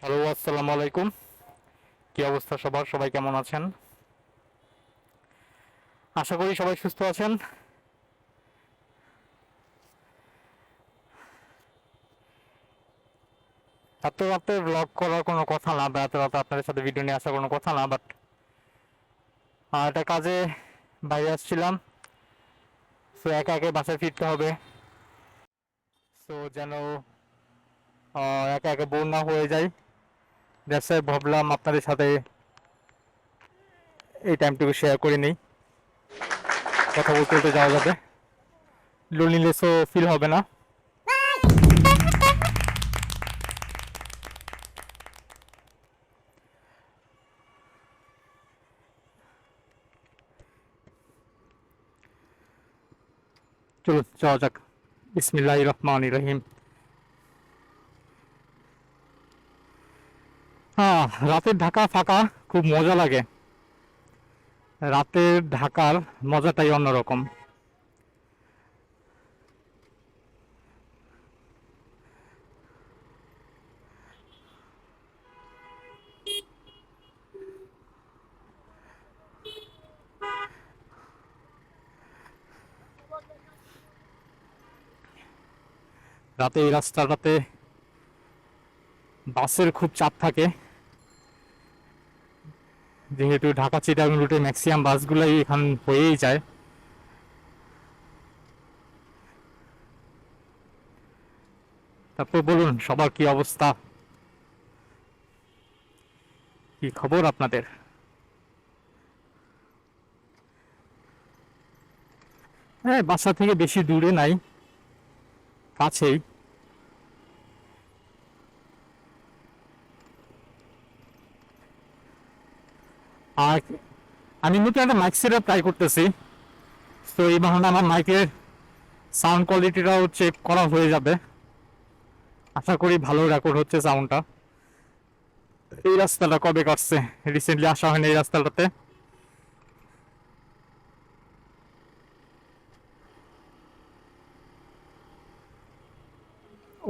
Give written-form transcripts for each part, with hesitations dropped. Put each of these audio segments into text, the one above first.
Hello, আসসালামু আলাইকুম। কি অবস্থা সবার? সবাই কেমন আছেন? আশা করি সবাই সুস্থ আছেন। এত রাতে ব্লগ করার কোনো কথা না, বা এত রাতে আপনাদের সাথে ভিডিও নিয়ে আসার কোনো কথা না, বাট একটা কাজে বাইরে আসছিলাম। সো একা একা বাসায় ফিরতে হবে। সো যেন একা একা বোর না হয়ে যায়, দ্যাটস ভাবলাম আপনাদের সাথে এই টাইমটুকু শেয়ার করে নিই। কথা বলতে বলতে যাওয়া যাবে, লোনলিনেসও ফিল হবে না। চলুন যাওয়া যাক। বিসমিল্লাহির রহমানির রহিম। হ্যাঁ, রাতের ঢাকা ফাঁকা খুব মজা লাগে। রাতের ঢাকার মজাটাই অন্যরকম। রাতে এই রাস্তাটাতে বাসের খুব চাপ থাকে, যেহেতু ঢাকা চিটাগাং রুটে ম্যাক্সিমাম বাসগুলাই এখান হয়েই যায়। তারপর বলুন, সবার কি অবস্থা, কি খবর আপনাদের? হ্যাঁ, বাসা থেকে বেশি দূরে নাই, কাছেই। আর আমি নতুন একটা মাইক সেট ট্রাই করতেছি। তো এই বাহানে আমার মাইকের সাউন্ড কোয়ালিটিটাও চেক করা হয়ে যাবে। আশা করি ভালো রেকর্ড হচ্ছে সাউন্ডটা। এই রাস্তাটা কবে কাটছে? রিসেন্টলি আসা হয়নি এই রাস্তাটাতে।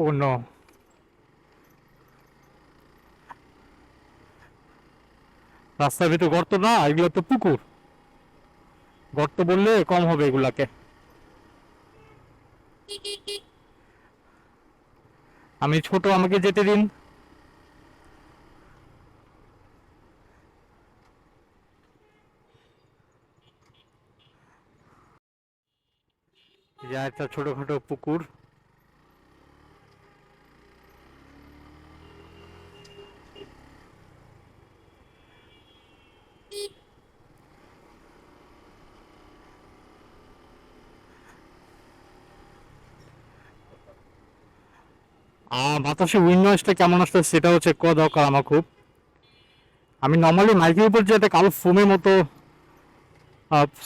ও নো, রাস্তার ভিতর গর্ত না, এগুলো তো পুকুর। গর্ত বললে কম হবে এগুলাকে। আমি ছোট, আমাকে যেতে দিন। যা একটা ছোটখাটো পুকুর। বাতাসে উইন্ড নয়েজটা কেমন আসছে সেটাও চেক করা দরকার আমার খুব। আমি নর্মালি মাইকের উপর যে একটা কালো ফোমের মতো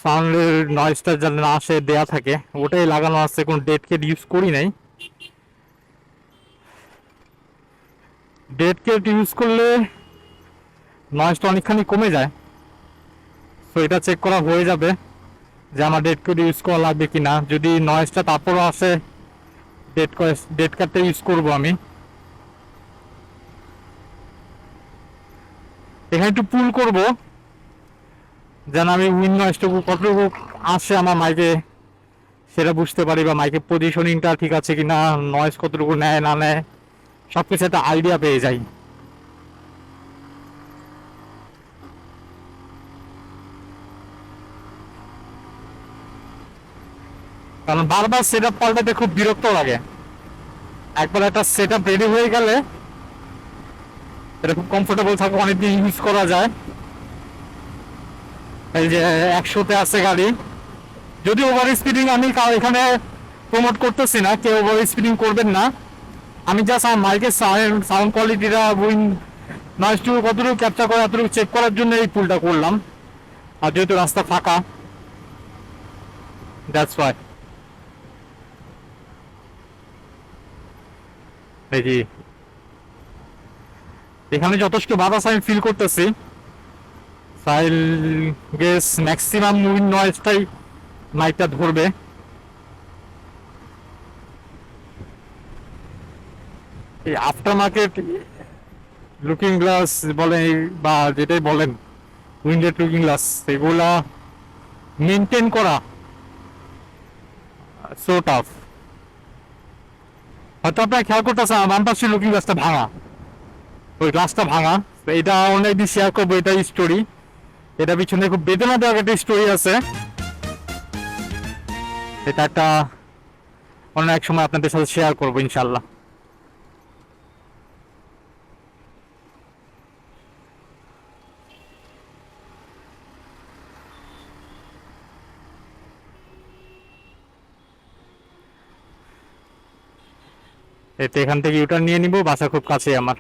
সাউন্ডের নয়েজটা যেন না আসে দেয়া থাকে, ওটাই লাগানো আছে, কোনো ডেড কেট ইউজ করি নাই। ডেড কেট ইউজ করলে নয়েজটা অনেকখানি কমে যায়। তো এটা চেক করা হয়ে যাবে যে আমার ডেড কেট ইউজ করা লাগবে কি না। যদি নয়েজটা তারপরও আসে, ডেড কাটটা ইউজ করবো আমি। এখানে একটু পুল করব, যেন আমি উইন্ড নয়েজটুকু কতটুকু আসে আমার মাইকে সেটা বুঝতে পারি, বা মাইকের পজিশনিংটা ঠিক আছে কিনা, নয়েজ কতটুকু নেয় না নেয়, সব কিছু একটা আইডিয়া পেয়ে যাই। কারণ বারবার সেট আপ পাল্টাতে খুব বিরক্ত লাগে। একবার একটা সেট আপ রেডি হয়ে গেলে এটা খুব কমফোর্টেবল থাকে, অনেকদিন ইউজ করা যায়। এই যে 100-তে আছে গাড়ি, যদি ওভার স্পিডিং আমি এখানে প্রমোট করতেছি না, কেউ ওভার স্পিডিং করবেন না। আমি জাস্ট আমার মাইকের সাউন্ড কোয়ালিটিটা উইন নয়েজটুকু কতটুকু ক্যাপচার করে এতটুকু চেক করার জন্য এই পুলটা করলাম। আর যেহেতু রাস্তা ফাঁকা, দ্যাটস ওয়াই। দেখি, এখানে যথেষ্ট বাতাস আমি ফিল করতেছি। সাইল গেস ম্যাক্সিমাম উইন্ড নয়েজটাই মাইকটা ধরবে। এই আফটার মার্কেট লুকিং গ্লাস বলেন বা যেটাই বলেন, উইন্ডেড লুকিং গ্লাস, এগুলা মেনটেন করা সো টাফ। হয়তো আপনারা খেয়াল করতেছেন আমার বাম পাশের লুকিং গ্লাসটা ভাঙা, ওই গ্লাসটা ভাঙা। তো এটা অনেকদিন শেয়ার করবো, এটা স্টোরি, এটা পিছনে খুব বেদনাদায়ক একটা স্টোরি আছে। এটা একটা অন্য এক সময় আপনাদের সাথে শেয়ার করবো ইনশাল্লাহ। এতে এখান থেকে ইউটার্ন নিয়ে নিব, বাসা খুব কাছে আমার।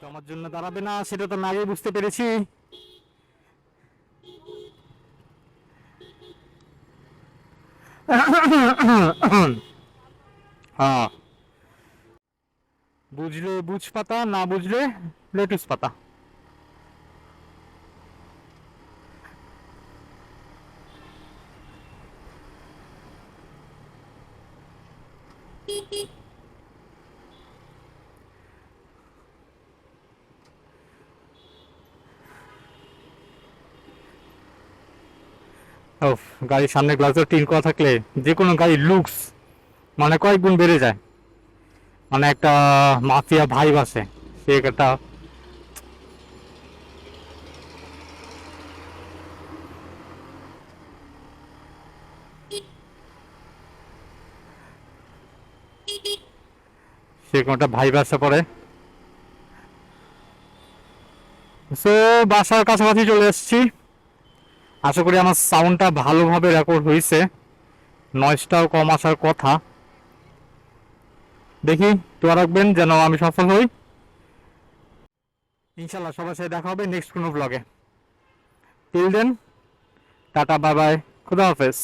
তো আমার জন্য দাঁড়াবে না সেটা তো আমি আগেই বুঝতে পেরেছি। হ্যাঁ, বুঝলে বুঝ পাতা, না বুঝলে লেটুস পাতা। ওফ, গাড়ির সামনে গ্লাসের টিন করা থাকলে যে কোনো গাড়ির লুকস মানে কয়েক গুণ বেড়ে যায়। মানে একটা মাফিয়া ভাইব আছে, সে একটা। সেরকম একটা ভাইব আসে পরে। সো বাসার কাছাকাছি চলে এসেছি। আশা করি আমার সাউন্ডটা ভালোভাবে রেকর্ড হয়েছে, নয়েজটাও কম আসার কথা। দেখি, দোয়া রাখবেন যেন আমি সফল হই। ইনশাল্লাহ সবার সাথে দেখা হবে নেক্সট কোনো ব্লগে। Till then, tata, bye bye, খুদা হাফেজ।